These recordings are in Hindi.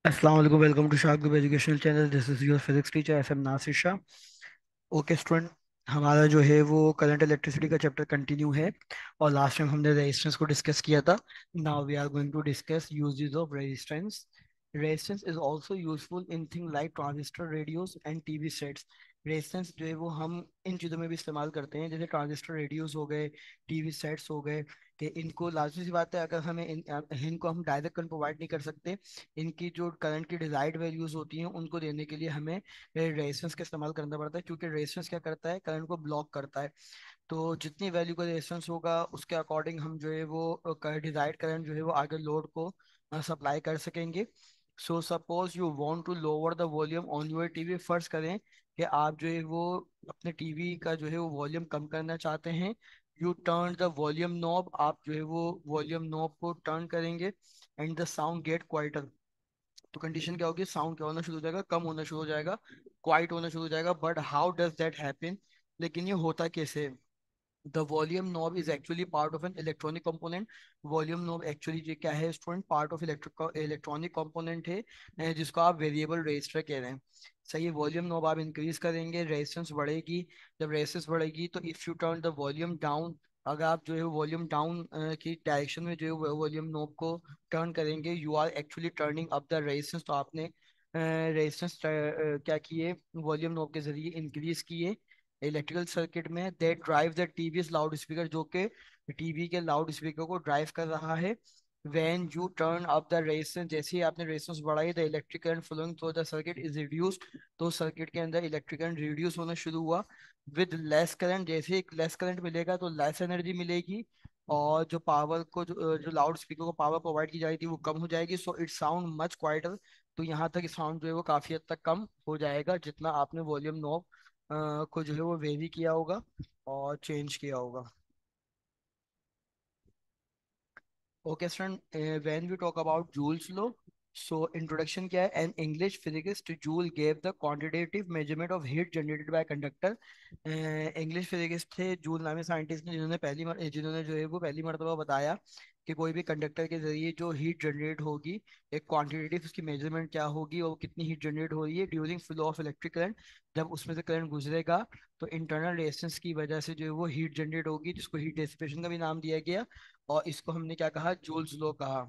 अस्सलाम वालेकुम। Welcome to Shakoob educational channel. This is your physics teacher F M Nasir Shah. Okay student, हमारा जो है वो करंट इलेक्ट्रिसिटी का चैप्टर कंटिन्यू है और लास्ट टाइम हमने रेजिस्टेंस को डिस्कस किया था। Now we are going to discuss uses of resistance. Resistance is also useful in thing like transistor, radios and TV sets. Resistance जो है वो हम इन चीज़ों में भी इस्तेमाल करते हैं, जैसे ट्रांजिस्टर, रेडियोस हो गए, टीवी सेट्स हो गए। कि इनको लाजमी सी बात है, अगर हमें इनको हम डायरेक्ट करंट प्रोवाइड नहीं कर सकते, इनकी जो करंट की डिजायर्ड वैल्यूज होती हैं उनको देने के लिए हमें रेजिस्टेंस का इस्तेमाल करना पड़ता है, क्योंकि रेजिस्टेंस क्या करता है, करंट को ब्लॉक करता है। तो जितनी वैल्यू का रेजिस्टेंस होगा उसके अकॉर्डिंग हम जो है वो डिजायर्ड करंट जो है वो आगे लोड को सप्लाई कर सकेंगे। So suppose you want to lower the volume on your TV. फर्ज करें कि आप जो है वो अपने टीवी का जो है वो वॉल्यूम कम करना चाहते हैं। You turn the volume knob, आप जो है वो वॉल्यूम नॉब को टर्न करेंगे and the sound get quieter. तो कंडीशन क्या होगी, साउंड क्या होना शुरू हो जाएगा, कम होना शुरू हो जाएगा, क्वाइट होना शुरू हो जाएगा। But how does that happen? लेकिन ये होता कैसे? The volume knob is actually part of N electronic component. Volume knob actually ये क्या है student, part of electronic component है, जिसको आप वेरिएबल रजिस्टर कह रहे हैं। सही है। वॉल्यूम नॉब आप इंक्रीज करेंगे, रेजिस्टेंस बढ़ेगी। जब रेजिस्टेंस बढ़ेगी तो if you turn the volume down, अगर आप जो है वॉल्यूम डाउन की डायरेक्शन में जो है वॉल्यूम नॉब को टर्न करेंगे, you are actually turning up the resistance. तो आपने रेजिस्टेंस क्या किए, वॉल्यूम नॉब के जरिए इंक्रीज किए इलेक्ट्रिकल सर्किट में। They drive the TV loud speaker, जो कि टीवी के लाउड स्पीकर को ड्राइव कर रहा है। When you turn up the resistance, जैसे ही आपने रेजिस्टेंस बढ़ाई, the electric current flowing through the circuit is reduced. तो सर्किट के अंदर इलेक्ट्रिक करंट रिड्यूस होना शुरू हुआ। विद लेस करंट, जैसे एक लेस करंट मिलेगा तो लेस एनर्जी मिलेगी, और जो पावर को जो लाउड स्पीकर को पावर प्रोवाइड की जा रही थी वो कम हो जाएगी। So it sound much quieter. तो यहाँ तक साउंड जो है वो काफी हद तक कम हो जाएगा, जितना आपने वॉल्यूम नॉब को जो है वो वेरी किया होगा और चेंज किया होगा। Okay student, when we talk about Joule's law, so introduction क्या है। An English physicist Joule gave the quantitative measurement of heat generated by conductor. English physicist थे जूल नामी साइंटिस्ट ने, जिन्होंने जो है वो पहली मर्तबा बताया कि कोई भी कंडक्टर के जरिए जो हीट जनरेट होगी, एक क्वांटिटेटिव उसकी मेजरमेंट क्या होगी और कितनी हीट जनरेट हो रही है during flow of electric current. जब उसमें से करंट गुजरेगा तो इंटरनल रेजिस्टेंस की वजह से जो है वो हीट जनरेट होगी, जिसको हीट डिसिपेशन का भी नाम दिया गया। और इसको हमने क्या कहा, जूल्स लॉ कहा।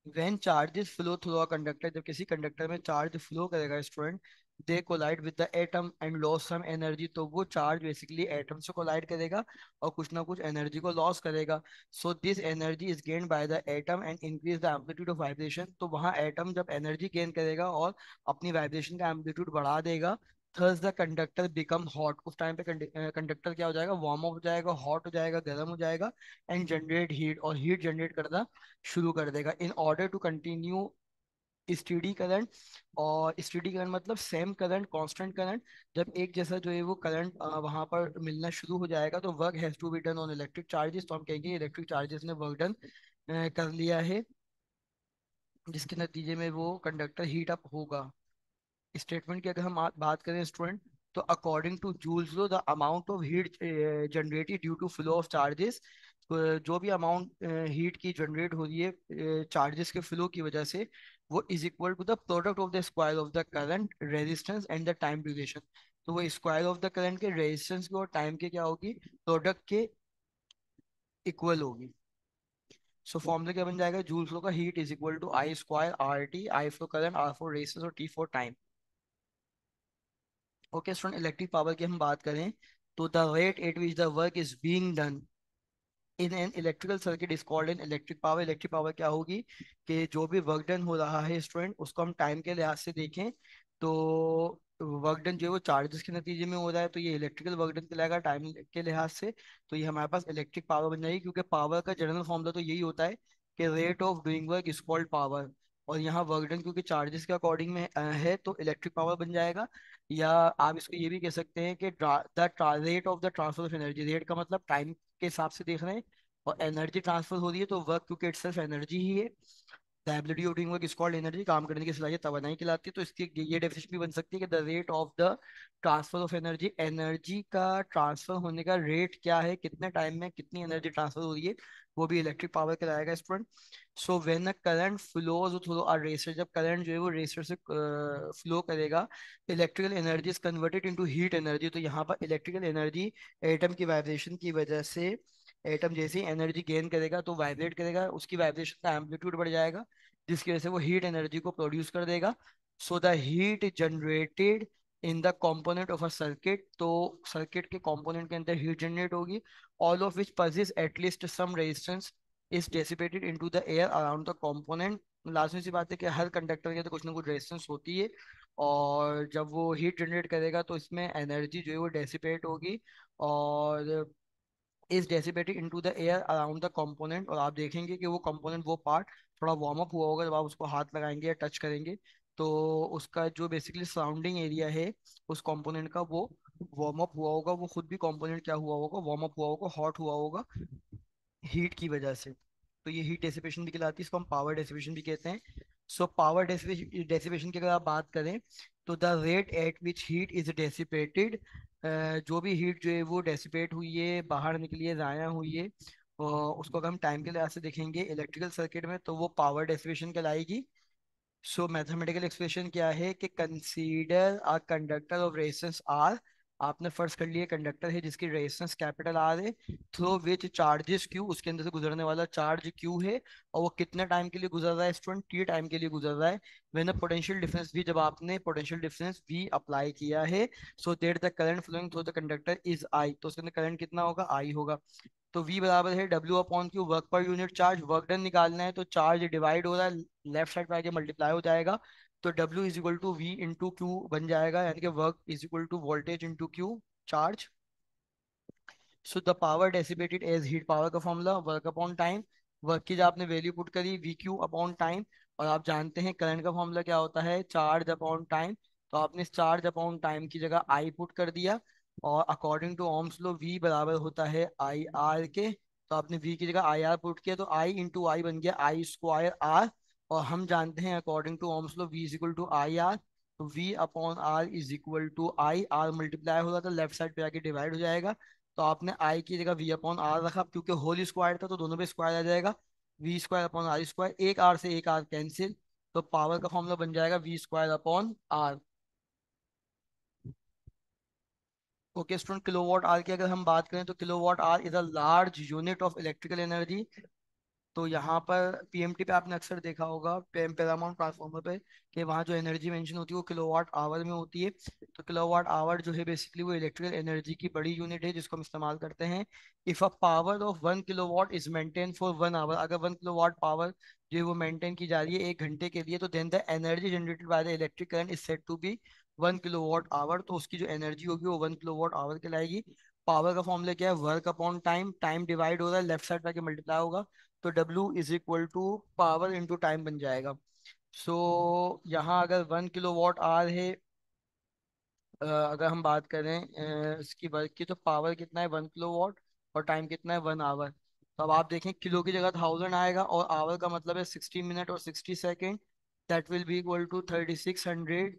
When charges flow through a conductor, जब किसी कंडक्टर में चार्ज फ्लो करेगा student, they collide with the atom and loss some energy. तो वो चार्ज बेसिकली एटम से कोलाइड करेगा और कुछ ना कुछ एनर्जी को लॉस करेगा। So this energy is gain by the atom and increase the amplitude of vibration. तो वहाँ एटम जब एनर्जी गेन करेगा और अपनी वाइब्रेशन का एम्पलीट्यूड बढ़ा देगा, thus the conductor become hot. उस टाइम पे कंडक्टर क्या हो जाएगा, वार्म अप हो जाएगा, हॉट हो जाएगा, गर्म हो जाएगा, एंड जनरेट हीट, और हीट जनरेट करना शुरू कर देगा। In order to continue steady current, और स्टेडी करंट मतलब सेम करंट, कांस्टेंट करंट। जब एक जैसा जो है वो करंट वहां पर मिलना शुरू हो जाएगा तो work has to be done on electric charges. तो हम कहेंगे इलेक्ट्रिक चार्जेस ने वर्क डन कर लिया है, जिसके नतीजे में वो कंडक्टर हीट अप होगा। स्टेटमेंट की अगर हम बात करें स्टूडेंट, तो according to Joule's law, the amount of heat generated due to flow of charges, जो भी अमाउंट हीट की जनरेट हो रही है चार्जेस के फ्लो की वजह से, वो is equal to the product of the square of the current, resistance and the time duration. तो वो स्क्वायर ऑफ द करंट के, रेजिस्टेंस के और टाइम के क्या होगी, प्रोडक्ट के इक्वल होगी। सो फॉर्मूला क्या बन जाएगा, जूल्स लो का, heat is equal to I square R T, I for current, R for resistance और T for time. Okay student, electric power की हम बात करें तो the rate at which the work is being done in an electrical circuit is called an electric power. Electric power क्या होगी कि जो भी वर्क डन हो रहा है स्टूडेंट, उसको हम टाइम के लिहाज से देखें तो वर्क डन जो है वो चार्जेस के नतीजे में हो रहा है, तो ये इलेक्ट्रिकल वर्क डन कहलाएगा टाइम के लिहाज से। तो ये हमारे पास इलेक्ट्रिक पावर बन जाएगी, क्योंकि पावर का जनरल फॉर्मूला तो यही होता है कि rate of doing work is called power. और यहाँ वर्क डन क्योंकि चार्जेस के अकॉर्डिंग में है तो इलेक्ट्रिक पावर बन जाएगा। या आप इसको ये भी कह सकते हैं कि the rate of the transfer of energy, rate का मतलब टाइम के हिसाब से देख रहे हैं, और एनर्जी ट्रांसफर हो रही है तो वर्क क्योंकि इटसेल्फ एनर्जी ही है। The ability of doing work is called energy, काम करने की सलाहियत तवानाई कहलाती है। तो इसकी ये डेफिनेशन भी बन सकती है कि the rate of the transfer of energy, energy का ट्रांसफर होने का रेट क्या है, कितने टाइम में कितनी एनर्जी ट्रांसफर हो रही है, वो भी इलेक्ट्रिक पावर कहलाएगा student. So when a current flows through a resistor, जब करंट जो है वो रेसिस्टर से फ्लो करेगा, electrical energy is converted into heat energy. तो यहाँ पर इलेक्ट्रिकल एनर्जी एटम की वाइब्रेशन की वजह से, एटम जैसे ही एनर्जी गेन करेगा तो वाइब्रेट करेगा, उसकी वाइब्रेशन का एम्पलीट्यूड बढ़ जाएगा, जिसकी वजह से वो हीट एनर्जी को प्रोड्यूस कर देगा। So the heat generated in the component of a circuit, तो सर्किट के कंपोनेंट के अंदर हीट जनरेट होगी, all of which possess at least some resistance is dissipated into the air around the component. लाजमी सी बात है कि हर कंडक्टर के तो कुछ ना कुछ रेजिस्टेंस होती है, और जब वो हीट जनरेट करेगा तो इसमें एनर्जी जो है वो डेसिपेट होगी, और is dissipated into the air around the component. और आप देखेंगे कि वो कंपोनेंट, वो पार्ट थोड़ा वार्म अप हुआ होगा जब आप उसको हाथ लगाएंगे या टच करेंगे, तो उसका जो बेसिकली सराउंडिंग एरिया है उस कंपोनेंट का, वो वार्म अप हुआ होगा, वो खुद भी कंपोनेंट क्या हुआ होगा, वार्म अप हुआ होगा, हॉट हुआ होगा हीट की वजह से। तो ये हीट डेसिपेशन भी कहलाती है, इसको हम पावर डेसिपेशन भी कहते हैं। सो पावर डेसिपेशन की अगर आप बात करें, तो the rate at which heat is dissipated, जो भी हीट जो है वो डेसिपेट हुई है, बाहर निकली है, ज़ाया हुई है, उसको अगर हम टाइम के लिहाज से देखेंगे इलेक्ट्रिकल सर्किट में, तो वो पावर डेसिपेशन कहलाएगी। सो मैथमेटिकल एक्सप्रेशन क्या है कि consider a conductor of resistance R, आपने फर्ज कर लिया कंडक्टर है जिसकी रेजिस्टेंस कैपिटल आर है, थ्रू विच चार्जेस क्यू, उसके अंदर से गुजरने वाला चार्ज क्यू है, और वो कितने टाइम के लिए गुजर रहा है स्टूडेंट, टी टाइम के लिए गुजर रहा है। व्हेन पोटेंशियल डिफरेंस भी, जब आपने पोटेंशियल डिफरेंस भी अप्लाई किया है, so that the current flowing through the conductor is I, तो उसके अंदर करंट कितना होगा, आई होगा। तो V बराबर है W upon Q, work per unit charge, work done निकालना है तो चार्ज डिवाइड हो रहा है, लेफ्ट साइड पे आके मल्टीप्लाई हो जाएगा, तो W is equal to V into Q बन जाएगा, यानी कि work is equal to voltage into Q charge. So the power dissipated as heat power का formula, work upon time, work की जो आपने वैल्यू पुट करी वी क्यू अपॉन टाइम, और आप जानते हैं करंट का फॉर्मूला क्या होता है, चार्ज अपॉन टाइम, तो आपने इस चार्ज अपॉन टाइम की जगह आई पुट कर दिया, और according to Ohm's law V बराबर होता है आई आर के, तो आपने वी की जगह आई आर पुट किया, तो आई इंटू आई बन गया आई स्क्वायर आर, और हम जानते हैं according to Ohm's law V is equal to I R, तो V upon R is equal to I, R multiply होगा तो लेफ्ट साइड पे आके डिवाइड हो जाएगा, तो आपने आई की जगह वी अपॉन आर रखा, क्योंकि होल स्क्वायर था तो दोनों पे स्क्वायर आ जाएगा, V square upon R square, एक आर से एक आर कैंसिल, तो पावर का फॉर्मूला बन जाएगा V square upon R. Okay student, kilowatt hour की अगर हम बात करें तो kilowatt hour is a large unit of electrical energy. तो यहाँ पर पीएमटी पे आपने अक्सर देखा होगा, पैरामाउंट ट्रांसफार्मर पे, कि वहाँ जो एनर्जी मेंशन होती है वो किलोवाट आवर में होती है। तो किलोवाट आवर जो है बेसिकली वो इलेक्ट्रिकल एनर्जी की बड़ी यूनिट है जिसको हम इस्तेमाल करते हैं। If a power of 1 kilowatt is maintain for 1 hour, अगर 1 किलोवाट पावर जो है वो मेंटेन की जा रही है 1 घंटे के लिए, तो then the energy generated by the electric current is said to be 1 kilowatt hour, तो उसकी जो एनर्जी होगी वो 1 किलोवाट आवर कहलाएगी। पावर का फॉर्मूला क्या है, work upon time, time divide हो रहा है, लेफ्ट साइड पे मल्टीप्लाई होगा, तो W is equal to power into time बन जाएगा। सो यहाँ अगर 1 किलोवाट आवर है, अगर हम बात करें इसकी वर्क की, तो पावर कितना है 1 किलोवाट, और टाइम कितना है 1 आवर। तो अब आप देखें किलो की जगह 1000 आएगा, और आवर का मतलब है 60 मिनट और 60 second, that will be equal to 3600।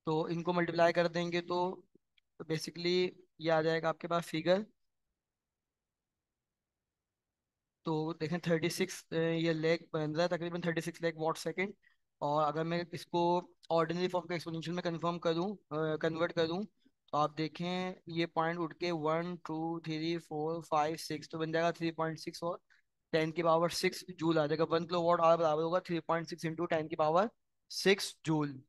तो इनको मल्टीप्लाई कर देंगे तो बेसिकली ये आ जाएगा आपके पास फिगर। तो देखें 36 ये लेग बन रहा है, तकरीबन 36 लाख वॉट सेकेंड। और अगर मैं इसको ऑर्डिनरी फॉर्म का एक्सपोनेंशियल में कन्फर्म करूँ, कन्वर्ट करूँ, तो आप देखें ये पॉइंट उठ के 1 2 3 4 5 6, तो बन जाएगा 3.6, और 10 की पावर 6 जूल आ जाएगा। 1 किलोवाट आवर बराबर होगा 3.6 इंटू 10 की power 6 joule.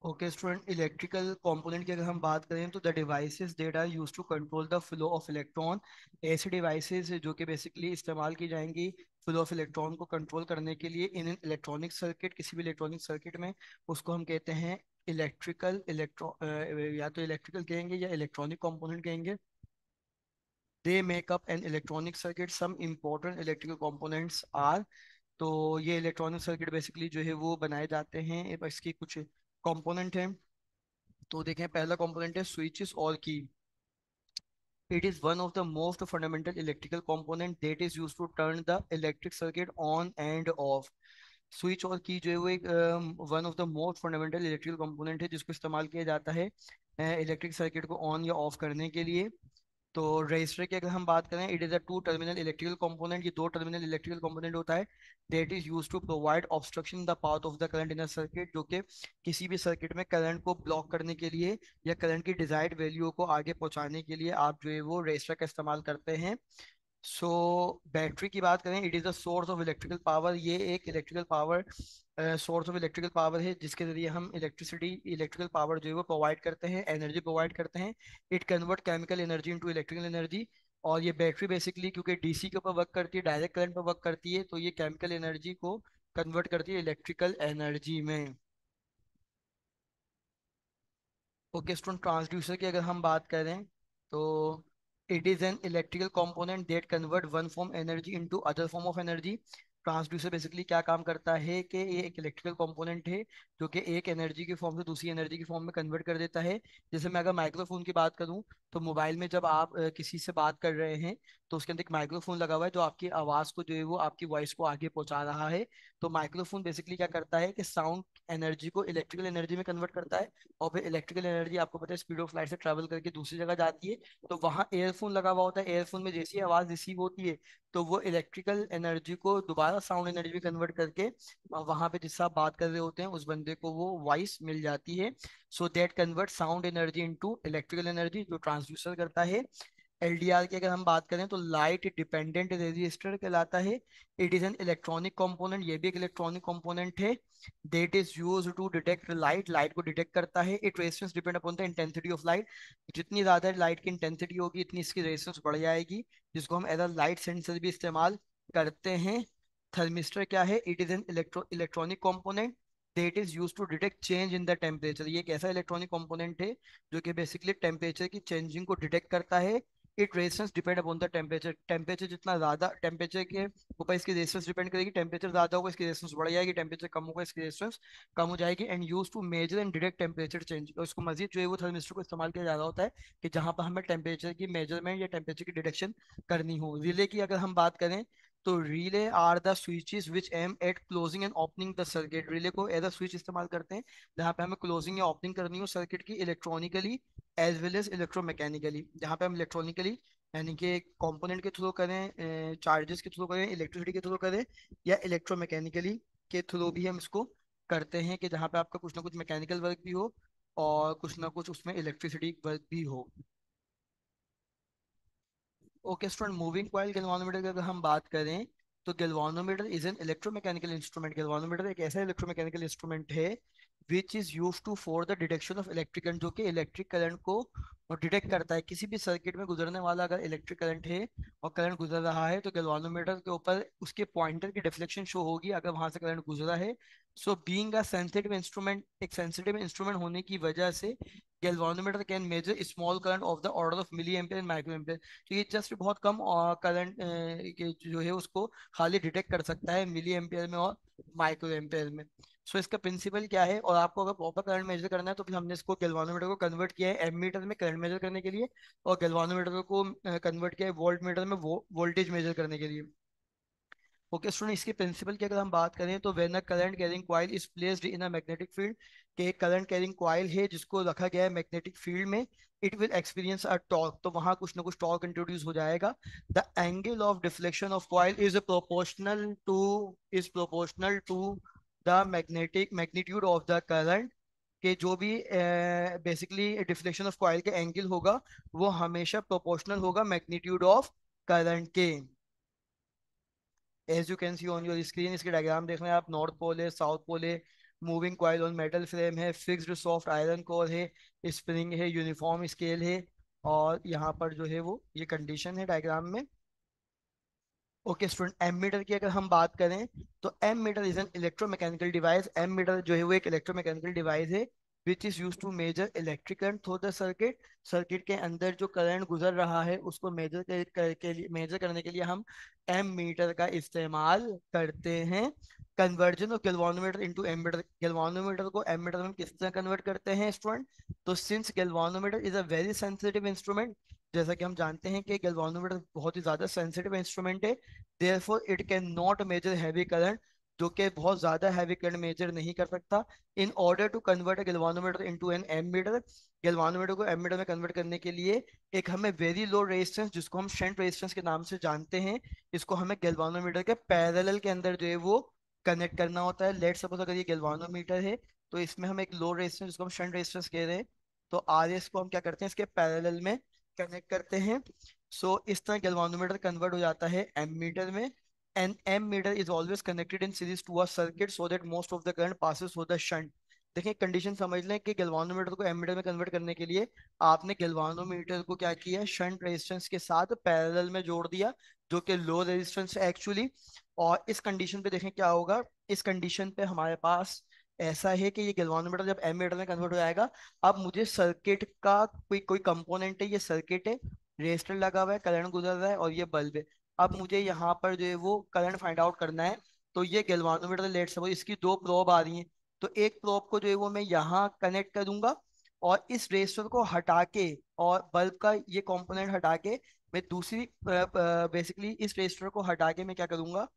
Okay student, electrical component की अगर हम बात करें तो the devices that are used to control the flow of electron, ऐसे डिवाइसेस जो कि बेसिकली इस्तेमाल की जाएंगी फ्लो ऑफ इलेक्ट्रॉन को कंट्रोल करने के लिए इन इलेक्ट्रॉनिक सर्किट, किसी भी इलेक्ट्रॉनिक सर्किट में, उसको हम कहते हैं इलेक्ट्रिकल इलेक्ट्रॉ या तो इलेक्ट्रिकल कहेंगे या इलेक्ट्रॉनिक कंपोनेंट कहेंगे। They make up an electronic circuit, some important electrical components are, तो ये इलेक्ट्रॉनिक सर्किट बेसिकली जो है वो बनाए जाते हैं, इसकी कुछ कंपोनेंट हैं। तो देखें पहला कंपोनेंट है स्विचेस और की। It is one of the most fundamental electrical component that is used to turn the electric circuit on and off. Switch और की जो है वो एक one of the most fundamental electrical component है जिसको इस्तेमाल किया जाता है इलेक्ट्रिक सर्किट को ऑन या ऑफ करने के लिए। तो रजिस्टर की अगर हम बात करें, it is a two terminal electrical component, ये दो टर्मिनल इलेक्ट्रिकल कंपोनेंट होता है that is used to provide obstruction the path of the current in a circuit, जो कि किसी भी सर्किट में करंट को ब्लॉक करने के लिए या करंट की डिजायर्ड वैल्यू को आगे पहुंचाने के लिए आप जो है वो रजिस्टर का इस्तेमाल करते हैं। सो बैटरी की बात करें, it is the source of electrical power, ये एक electrical power source of electrical power है जिसके जरिए हम इलेक्ट्रिसिटी इलेक्ट्रिकल पावर जो है वो प्रोवाइड करते हैं, एनर्जी प्रोवाइड करते हैं। It convert chemical energy into electrical energy. और ये बैटरी बेसिकली क्योंकि डीसी के ऊपर वर्क करती है, डायरेक्ट करंट पर वर्क करती है, तो ये केमिकल एनर्जी को कन्वर्ट करती है इलेक्ट्रिकल एनर्जी में। ओके स्टूडेंट, ट्रांसड्यूसर की अगर हम बात करें तो it is an electrical component that convert one form energy into other form of energy. Transducer basically क्या काम करता है कि ये एक इलेक्ट्रिकल कंपोनेंट है जो कि एक एनर्जी की फॉर्म से दूसरी एनर्जी की फॉर्म में कन्वर्ट कर देता है। जैसे मैं अगर माइक्रोफोन की बात करूं, तो मोबाइल में जब आप किसी से बात कर रहे हैं तो उसके अंदर एक माइक्रोफोन लगा हुआ है जो आपकी आवाज़ को जो है वो आपकी वॉइस को आगे पहुंचा रहा है। तो माइक्रोफोन बेसिकली क्या करता है कि साउंड एनर्जी को इलेक्ट्रिकल एनर्जी में कन्वर्ट करता है। और फिर इलेक्ट्रिकल एनर्जी आपको पता है स्पीड ऑफ लाइट से ट्रैवल करके दूसरी जगह जाती है। तो वहाँ एयरफोन लगा हुआ होता है, एयरफोन में जैसी आवाज़ रिसीव होती है तो वो इलेक्ट्रिकल एनर्जी को दोबारा साउंड एनर्जी में कन्वर्ट करके वहाँ पे जिससे आप बात कर रहे होते हैं उस बंदे को वो वॉइस मिल जाती है। So that convert sound energy into electrical energy, जो ट्रांसड्यूसर करता है। एलडीआर की अगर हम बात करें तो लाइट डिपेंडेंट रेजिस्टर कहलाता है। It is an electronic component, ये भी एक इलेक्ट्रॉनिक कंपोनेंट है that is used to detect light, light को डिटेक्ट करता है। It resistance depend upon the intensity of light, जितनी ज्यादा लाइट की इंटेंसिटी होगी इतनी इसकी रेजिस्टेंस बढ़ जाएगी, जिसको हम एज अ लाइट सेंसर भी इस्तेमाल करते हैं। थर्मिस्टर क्या है? It is an electronic component that is use to detect change in the temperature, ये एक ऐसा इलेक्ट्रॉनिक कंपोनेंट है जो कि बेसिकली टेम्परेचर की चेंजिंग को डिटेक्ट करता है। It resistance depend upon the temperature, temperature जितना ज्यादा टेम्परेचर के ऊपर इसकी रेजिस्टेंस डिपेंड करेगी, टेम्परेचर ज्यादा होगा इसकी रेजिस्टेंस बढ़ जाएगी, टेम्परेचर कम होगा इसकी रेजिस्टेंस कम हो जाएगी। And use to measure and detect temperature change, और इसको मजीद जो है वो थर्मिस्टर को इस्तेमाल किया जा रहा होता है कि जहां पर हमें टेम्परेचर की मेजरमेंट या टेम्परेचर की डिटेक्शन करनी हो। रिले की अगर हम बात करें तो relay are the switches which aim at closing and opening the circuit, relay को एज अ स्विच इस्तेमाल करते हैं जहाँ पे हमें क्लोजिंग या ओपनिंग करनी हो सर्किट की इलेक्ट्रॉनिकली एज वेल एज इलेक्ट्रोमैकेनिकली, जहाँ पे हम इलेक्ट्रॉनिकली यानी कि कंपोनेंट के थ्रू करें, चार्जेस के थ्रू करें, इलेक्ट्रिसिटी के थ्रू करें, या इलेक्ट्रोमैकेनिकली के थ्रू भी हम इसको करते हैं कि जहाँ पे आपका कुछ ना कुछ मैकेनिकल वर्क भी हो और कुछ ना कुछ उसमें इलेक्ट्रिसिटी वर्क भी हो। Okay student, moving coil galvanometer की अगर हम बात करें तो galvanometer is an electromechanical instrument, galvanometer एक ऐसा इलेक्ट्रोमैकेनिकल इंस्ट्रूमेंट है which is use to for the detection of electric current, जो कि इलेक्ट्रिक करंट को डिटेक्ट करता है। किसी भी सर्किट में गुजरने वाला अगर इलेक्ट्रिक करंट है और करंट गुजर रहा है तो गैल्वानोमीटर के ऊपर उसके पॉइंटर की डिफ्लेक्शन शो होगी अगर वहां से करंट गुजरा है। So being a sensitive instrument, एक सेंसिटिव इंस्ट्रूमेंट होने की वजह से galvanometer can measure small current of the order of milli ampere and micro ampere, तो ये जस्ट बहुत कम करंट जो है उसको खाली डिटेक्ट कर सकता है मिली एम्पियर में और माइक्रो एम्पियर में। सो इसका प्रिंसिपल क्या है, और आपको अगर प्रॉपर करंट मेजर करना है तो फिर हमने इसको गैल्वानोमीटर को कन्वर्ट किया है एमीटर में करंट मेजर करने के लिए, और गैल्वानोमीटर को कन्वर्ट किया है वोल्ट मीटर में वोल्टेज मेजर करने के लिए। ओके स्टूडेंट, इसके प्रिंसिपल की अगर हम बात करें तो when a current carrying coil is placed in a magnetic field, के करंट कैरिंग कॉइल है जिसको रखा गया है मैग्नेटिक फील्ड में, it will experience a torque, तो वहां कुछ ना कुछ टॉर्क इंट्रोड्यूस हो जाएगा। The angle of deflection of coil is proportional to the magnetic magnitude of the current, कि जो भी बेसिकली डिफ्लेक्शन ऑफ कॉइल के एंगल होगा वो हमेशा प्रोपोर्शनल होगा मैग्नीट्यूड ऑफ करंट के। As you can see on your screen, इसके डायग्राम देख रहे हैं आप, नॉर्थ पोल है, साउथ पोल है, moving coil on metal frame है, फिक्स्ड सॉफ्ट आयरन कोर है, स्प्रिंग है, यूनिफॉर्म स्केल है, और यहाँ पर जो है वो ये कंडीशन है डायग्राम में। ओके स्टूडेंट, एमीटर की अगर हम बात करें तो ammeter is an electromechanical device, ammeter जो है वो एक इलेक्ट्रोमैकेनिकल डिवाइस है which is use to measure electric current through the circuit, circuit के अंदर जो करंट गुजर रहा है उसको मेजर करने के लिए हम एम मीटर का इस्तेमाल करते हैं। Conversion of galvanometer into ammeter, galvanometer को एमीटर में किस तरह कन्वर्ट करते हैं स्टूडेंट, तो since galvanometer is a very sensitive instrument जैसा कि हम जानते हैं कि गैल्वानोमीटर बहुत ही ज्यादा सेंसिटिव इंस्ट्रूमेंट है, therefore it can not measure heavy current, जो कि बहुत ज्यादा हैवी करंट मेजर नहीं कर सकता। In order to convert a galvanometer into an ammeter, galvanometer को एमीटर में कन्वर्ट करने के लिए एक हमें वेरी लो रेजिस्टेंस, जिसको हम शंट रेजिस्टेंस के नाम से जानते हैं, इसको हमें गैल्वानोमीटर के पैरेलल के अंदर जो है वो कनेक्ट करना होता है। लेट सपोज अगर ये गैल्वानोमीटर है, तो इसमें हम एक लो रेजिस्टेंस, जिसको हम शंट रेजिस्टेंस कह रहे हैं, तो आर एस को हम क्या करते हैं, इसके पैरेलल में कनेक्ट करते हैं। इस तरह गैल्वानोमीटर कन्वर्ट हो जाता है एमीटर में। An ammeter is always connected in series to a circuit so that most of the current passes through the shunt. देखिए कंडीशन समझ लें कि गैल्वानोमीटर को एमीटर में कन्वर्ट करने के लिए आपने गैल्वानोमीटर को क्या किया, शंट रेजिस्टेंस के साथ पैरेलल में जोड़ दिया, जो कि लो रेजिस्टेंस है एक्चुअली। और इस कंडीशन पे देखें क्या होगा। इस कंडीशन पे हमारे पास ऐसा है कि ये गैल्वानोमीटर जब एमीटर में कन्वर्ट हो जाएगा, अब मुझे सर्किट का कोई कोई कंपोनेंट है, ये सर्किट है, रेजिस्टर लगा हुआ है, करंट गुजर रहा है और ये बल्ब है। अब मुझे यहाँ पर जो है वो करंट फाइंड आउट करना है। तो ये गैल्वानोमीटर लेट सपोज इसकी दो प्रोब आ रही हैं, तो एक प्रोब को जो है वो मैं यहाँ कनेक्ट करूंगा, और इस रेजिस्टर को हटा के और बल्ब का ये कंपोनेंट हटा के मैं दूसरी बेसिकली इस रेजिस्टर को हटा के मैं क्या करूंगा।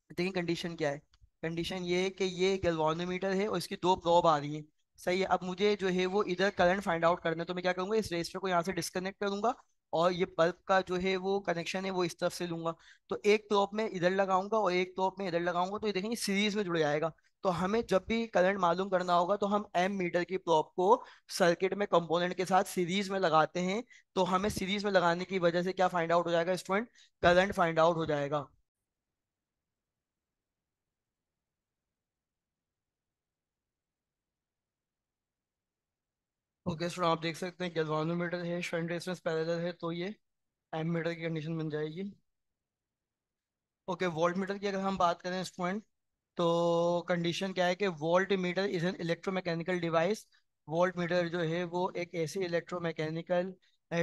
देखिए कंडीशन क्या है। कंडीशन ये है कि ये गैल्वानोमीटर है और इसकी दो प्रोब आ रही हैं। सही है। अब मुझे जो है वो इधर करंट फाइंड आउट करना है, तो मैं क्या करूंगा, इस रेजिस्टर को यहाँ से डिस्कनेक्ट करूंगा और ये बल्ब का जो है वो कनेक्शन है वो इस तरफ से लूंगा। तो एक प्रोब में इधर लगाऊंगा और एक प्रोब में इधर लगाऊंगा, तो ये देखेंगे सीरीज में जुड़ जाएगा। तो हमें जब भी करंट मालूम करना होगा तो हम एम मीटर की प्रोब को सर्किट में कंपोनेंट के साथ सीरीज में लगाते हैं। तो हमें सीरीज में लगाने की वजह से क्या फाइंड आउट हो जाएगा स्टूडेंट, करंट फाइंड आउट हो जाएगा। ओके सर, आप देख सकते हैं गैल्वानोमीटर है, शंट रेजिस्टेंस पैरेलल है, तो ये एमीटर की कंडीशन बन जाएगी। ओके, वोल्ट मीटर की अगर हम बात करें स्टूडेंट, तो कंडीशन क्या है कि voltmeter is an electromechanical device. Voltmeter जो है वो एक ऐसी इलेक्ट्रोमैकेनिकल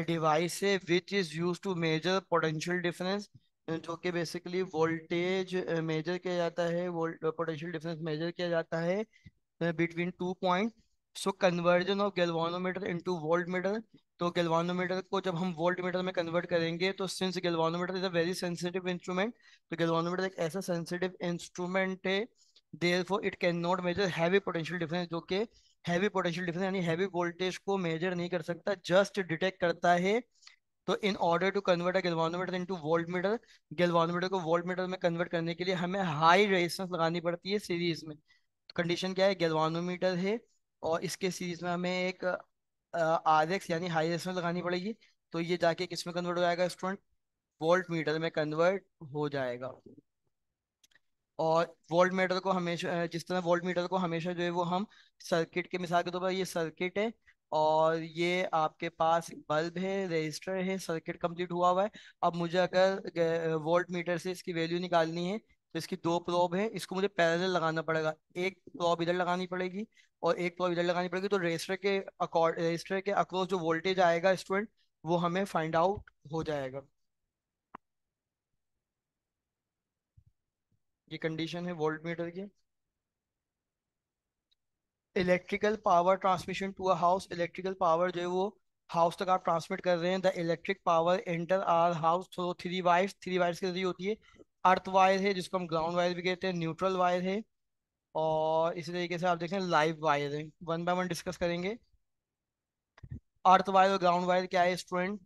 डिवाइस है which is use to measure potential difference, जो कि बेसिकली वोल्टेज मेजर किया जाता है, वोल्ट पोटेंशियल डिफरेंस मेजर किया जाता है between 2 point. So conversion of galvanometer into voltmeter, तो गैल्वानोमीटर को जब हम वोल्ट मीटर में कन्वर्ट करेंगे, तो since galvanometer is a very sensitive instrument, तो गैल्वानोमीटर एक ऐसा सेंसिटिव इंस्ट्रूमेंट है, therefore it can not measure heavy potential difference, जो कि हैवी पोटेंशियल डिफरेंस यानी हैवी वोल्टेज को मेजर नहीं कर सकता, जस्ट डिटेक्ट करता है। तो in order to convert a galvanometer into voltmeter, galvanometer को वोल्ट मीटर में कन्वर्ट करने के लिए हमें हाई रेजिस्टेंस लगानी पड़ती है सीरीज में। कंडीशन क्या है, गैल्वानोमीटर है और इसके सीरीज में हमें एक आर एक्स यानी हाई रेजिस्टेंस लगानी पड़ेगी। तो ये जाके किस में कन्वर्ट हो जाएगा स्टूडेंट, वोल्ट मीटर में कन्वर्ट हो जाएगा। और वोल्ट मीटर को हमेशा जिस तरह वोल्ट मीटर को हमेशा जो है वो हम सर्किट के मिसाल के तौर पर, ये सर्किट है और ये आपके पास बल्ब है, रेजिस्टर है, सर्किट कंप्लीट हुआ हुआ है। अब मुझे अगर वोल्ट मीटर से इसकी वैल्यू निकालनी है, तो इसकी दो प्रोब है, इसको मुझे पैरेलल लगाना पड़ेगा। एक प्रोब इधर लगानी पड़ेगी और एक प्रोब इधर लगानी पड़ेगी, तो रेजिस्टर के अक्रॉस जो वोल्टेज आएगा स्टूडेंट, वो हमें फाइंड आउट हो जाएगा। ये कंडीशन है वोल्ट मीटर की। Electrical power transmission to a house, electrical power जो है वो हाउस तक आप ट्रांसमिट कर रहे हैं। The electric power enter our house through three wires के जरिए होती है। अर्थ वायर है जिसको हम ग्राउंड वायर भी कहते हैं, न्यूट्रल वायर है, और इसी तरीके से आप देखें लाइव वायर है। वन बाय वन डिस्कस करेंगे। अर्थ वायर और ग्राउंड वायर क्या है स्टूडेंट,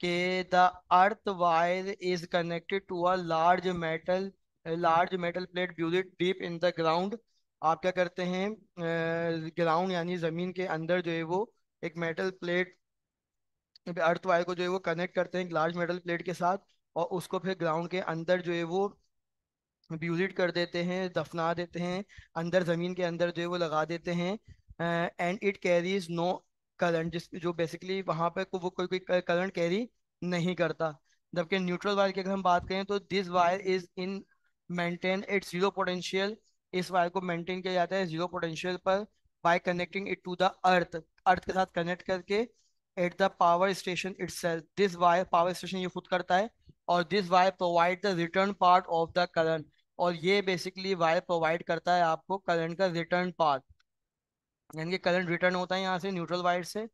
के the earth wire is connected to a large metal plate buried deep in the ground. आप क्या करते हैं, ग्राउंड यानी जमीन के अंदर जो है वो एक मेटल प्लेट, अर्थ वायर को जो है वो कनेक्ट करते हैं एक लार्ज मेटल प्लेट के साथ, और उसको फिर ग्राउंड के अंदर जो है वो ब्यूरिड कर देते हैं, दफना देते हैं, अंदर जमीन के अंदर जो है वो लगा देते हैं। And it carries no current, जिस जो बेसिकली वहां पे वो कोई कोई करंट कैरी नहीं करता। जबकि न्यूट्रल वायर की अगर हम बात करें, तो this wire is in maintain its zero potential, इस वायर को मेंटेन किया जाता है जीरो पोटेंशियल पर, by connecting it to the earth, earth के साथ कनेक्ट करके at the power station itself. This wire power station ये खुद करता है, और this wire provide the return part of the current, और ये बेसिकली वायर प्रोवाइड करता है आपको करंट का रिटर्न पाथ, यानी कि करंट रिटर्न होता है यहाँ से न्यूट्रल वायर से।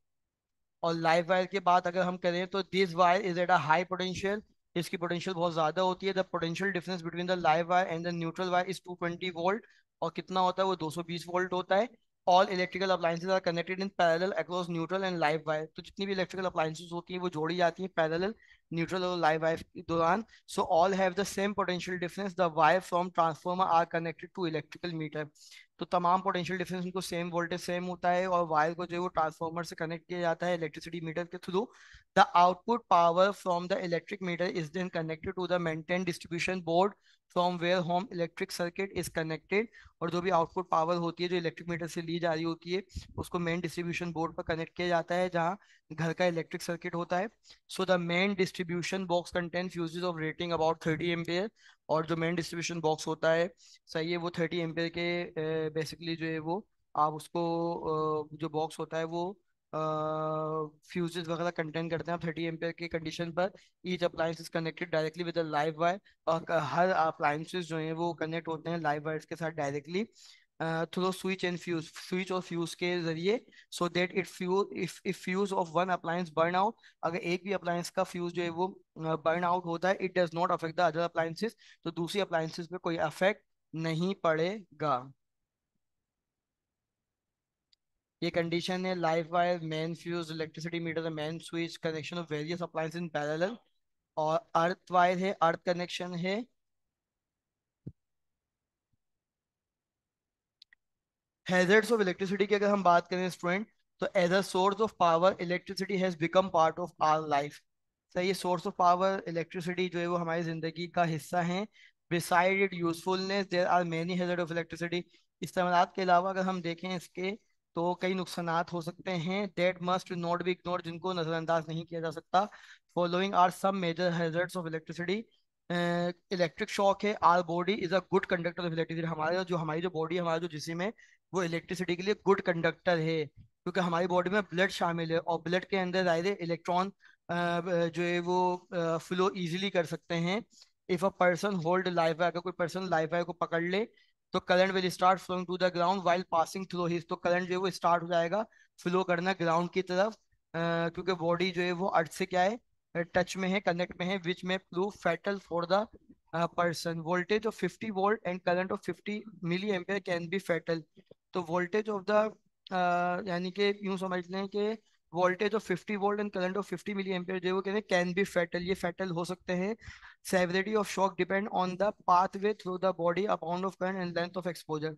और लाइव वायर की बात अगर हम करें तो this wire is at a high potential, इसकी पोटेंशियल बहुत ज्यादा होती है। The potential difference between the live wire and the neutral wire is 220 volt. और कितना होता है वो 220 वोल्ट होता है। All electrical appliances are connected in parallel across neutral and live wire. तो जितनी भी इलेक्ट्रिकल अप्लायंसेज होती है वो जोड़ी जाती है पैरेलल न्यूट्रल और लाइव वायर के दौरान। So all have the same potential difference. The wire from transformer are connected to electrical meter. तो तमाम पोटेंशियल डिफरेंस उनको सेम, वोल्टेज सेम होता है, और वायर को जो है वो ट्रांसफार्मर से कनेक्ट किया जाता है इलेक्ट्रिसिटी मीटर के through. The output power from the electric meter is then connected to the maintain distribution board from where home electric circuit is connected. और जो भी आउटपुट पावर होती है जो इलेक्ट्रिक मीटर से ली जा रही होती है उसको मेन डिस्ट्रीब्यूशन बोर्ड पर कनेक्ट किया जाता है जहाँ घर का इलेक्ट्रिक सर्किट होता है। So the main distribution box contain fuses of rating about 30 ampere. और जो मेन डिस्ट्रीब्यूशन बॉक्स होता है, सही है, वो 30 एम्पेयर के बेसिकली जो है वो आप उसको जो बॉक्स होता है वो फ्यूजेस वगैरह कंटेन करते हैं 30 एम्पेयर की कंडीशन पर। Each appliance is connected directly with live wire. और हर अप्लायंसेस जो हैं वो कनेक्ट होते हैं लाइव वायर्स के साथ directly through switch and fuse, switch और फ्यूज के जरिए। So that it fuse, if fuse of one appliance burn out, अगर एक भी अप्लायंस का फ्यूज जो है वो बर्न आउट होता है, it does not affect the other appliances. तो दूसरी अप्लायंसेस पे कोई अफेक्ट नहीं पड़ेगा। ये कंडीशन है live wire main fuse electricity meter main switch connection of various appliances in parallel. और अर्थ वायर है, अर्थ कनेक्शन है। हैजर्ड्स ऑफ इलेक्ट्रिसिटी की अगर हम बात करें स्टूडेंट, तो as a source of power electricity has become part of our life. सही है, सोर्स ऑफ पावर इलेक्ट्रिसिटी जो है वो हमारी जिंदगी का हिस्सा है। Beside it usefulness there are many hazard of electricity. इस्तेमालात के अलावा अगर हम देखें इसके तो कई नुकसानात हो सकते हैं that must not be ignored, जिनको नजरअंदाज नहीं किया जा सकता। Following are some major hazards of electricity. Electric shock है, our body is a good conductor of electricity. हमारी जो बॉडी, हमारा जो जिस्म है वो इलेक्ट्रिसिटी के लिए गुड कंडक्टर है, क्योंकि हमारी बॉडी में ब्लड शामिल है और ब्लड के अंदर जाहिर है इलेक्ट्रॉन जो है वो फ्लो इजीली कर सकते हैं। If a person hold life wire, अगर कोई पर्सन लाइफ वायर को पकड़ ले तो current will start flowing to the ground while passing through his. तो करंट जो है वो स्टार्ट हो जाएगा फ्लो करना ग्राउंड की तरफ, क्योंकि बॉडी जो है वो अर्थ से क्या है, टच में है, कनेक्ट में है, which may prove fatal for the person. Voltage of 50 volt and current of 50 milliampere can be fatal. तो वोल्टेज ऑफ द यानी कि यूं समझ लें कि voltage of 50 volt and current of 50 milliampere जो है वो कहते हैं कैन बी फैटल, ये फैटल हो सकते हैं। Severity of shock depend on the pathway through the body, amount of current and length of exposure.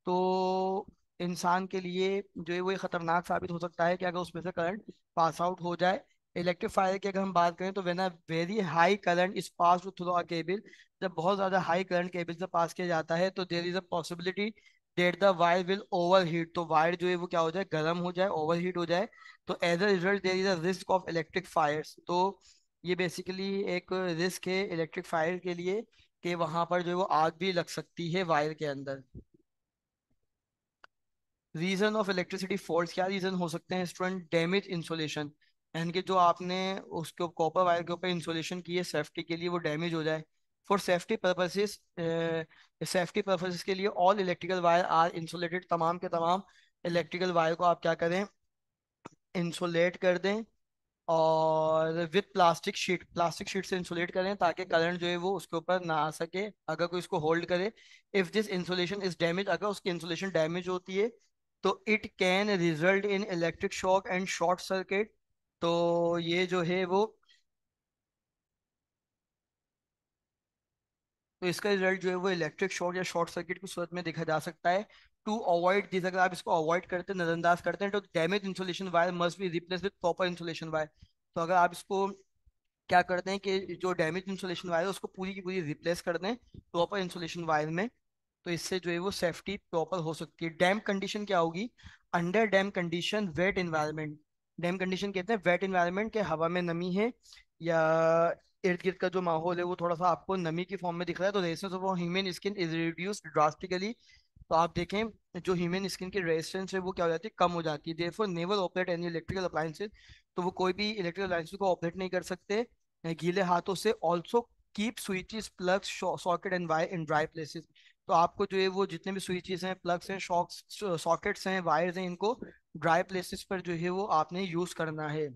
तो इंसान के लिए जो है वो ये खतरनाक साबित हो सकता है कि अगर उसमें से करंट पास आउट हो जाए। इलेक्ट्रिक फायर की अगर हम बात करें तो when a very high current is pass through a cable, जब बहुत ज्यादा हाई करंट केबल से पास किया जाता है तो there is a possibility that the wire will overheat. तो वायर जो है वो क्या हो जाए, गर्म हो जाए, ओवर हीट हो जाए। तो as a result there is a risk of electric fires. तो ये बेसिकली एक रिस्क है इलेक्ट्रिक फायर के लिए कि वहां पर जो है वो आग भी लग सकती है वायर के अंदर। रीजन ऑफ इलेक्ट्रिसिटी फॉल्ट, क्या रीजन हो सकते हैं स्टूडेंट? डैमेज इंसुलेशन, यानी कि जो आपने उसके कॉपर वायर के ऊपर इंसुलेशन की है सेफ्टी के लिए वो डैमेज हो जाए। For safety purposes, safety purposes के लिए all electrical wire are insulated, तमाम के तमाम इलेक्ट्रिकल वायर को आप क्या करें, इंसुलेट कर दें। और with plastic sheet, plastic sheet से इंसुलेट करें ताकि करंट जो है वो उसके ऊपर ना आ सके अगर कोई इसको होल्ड करे। If this insulation is damage, अगर उसकी इंसुलेशन डैमेज होती है तो it can result in electric shock and short circuit. तो ये जो है वो, तो इसका रिजल्ट जो है वो इलेक्ट्रिक शॉक या शॉर्ट सर्किट की सूरत में देखा जा सकता है। टू अवॉइड दिस, अगर आप इसको अवॉइड करते हैं, नजरअंदाज करते हैं, तो damage insulation wire must be replace with proper insulation wire. तो अगर आप इसको क्या करते हैं कि जो डैमेज इंसुलेशन वायर है उसको पूरी की पूरी रिप्लेस कर दें प्रॉपर इंसुलेशन वायर में, तो इससे जो है वो सेफ्टी प्रॉपर हो सकती है। डैम कंडीशन क्या होगी? Under damp condition wet environment. Damp condition कहते हैं वेट इन्वायरमेंट के हवा में नमी है या इर्द गिर्द का जो माहौल है वो थोड़ा सा आपको नमी की फॉर्म में दिख रहा है, तो resistance of human skin is reduced drastically. तो आप देखें जो ह्यूमन स्किन की रेजिस्टेंस है वो क्या हो जाती है, कम हो जाती है। Therefore never operate any electrical appliances, तो वो कोई भी इलेक्ट्रिकल अप्लायंसेस को ऑपरेट नहीं कर सकते गीले हाथों से। Also keep switches plugs socket and wire in dry places. तो आपको जो है वो जितने भी स्विचेस हैं, प्लग्स हैं, शॉक्स, सॉकेट्स हैं, वायर्स हैं, इनको ड्राई प्लेसेस पर जो है वो आपने यूज करना है।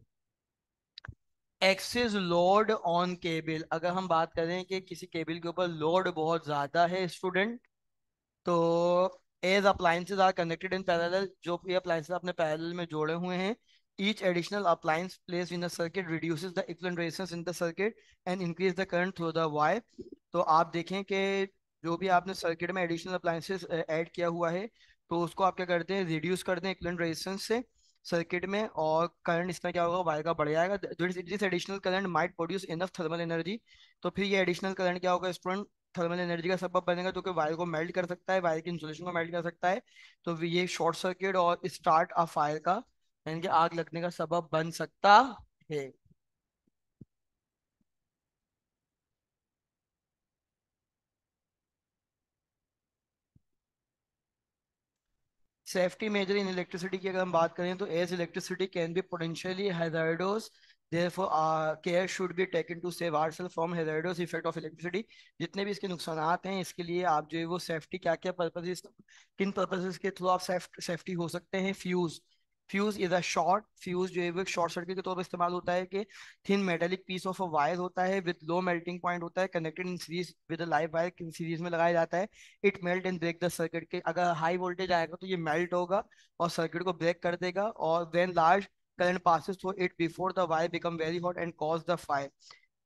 एक्सेस लोड ऑन केबल, अगर हम बात करें कि किसी केबल के ऊपर लोड बहुत ज्यादा है स्टूडेंट, तो as appliances are connected in parallel, जो भी अप्लायंसेज आपने पैरेलल में जोड़े हुए हैं, each additional appliance place in the circuit reduces the equivalent resistance in the circuit and increase the current through the wire. तो आप देखें कि जो भी आपने सर्किट में एडिशनल अप्लायंसेस ऐड किया हुआ है, तो उसको आप क्या करते हैं, रिड्यूस कर दें इक्विवेलेंट रेजिस्टेंस से सर्किट में, और करंट इसमें क्या होगा, वायर का बढ़ जाएगा। This additional current might produce enough thermal energy. तो फिर ये एडिशनल करंट क्या होगा स्टूडेंट, थर्मल एनर्जी का सबब बनेगा, जो कि वायर को मेल्ट कर सकता है, वायर की इंसुलेशन को मेल्ट कर सकता है। तो ये शॉर्ट सर्किट और स्टार्ट ऑफ फायर का, यानी कि आग लगने का सबब बन सकता है। सेफ्टी मेजर इन इलेक्ट्रिसिटी की अगर हम बात करें, तो as electricity can be potentially hazardous, therefore care should be taken to save ourselves from hazardous effect of electricity। जितने भी इसके नुकसानात हैं, इसके लिए आप जो है वो सेफ्टी, क्या क्या पर्पजेस, किन पर्पजेस के थ्रू आप सेफ्टी हो सकते हैं। Fuse, fuse is a short, fuse जो है वो एक शॉर्ट सर्किट के तौर पर इस्तेमाल होता है, कि thin metallic piece of a wire होता है विद लो मेल्टिंग पॉइंट होता है, connected in series with a live wire, series में लगाया जाता है। It melt and break the circuit, के अगर हाई वोल्टेज आएगा तो ये मेल्ट होगा और सर्किट को ब्रेक कर देगा, और when large current passes through it before the wire become very hot and cause the fire,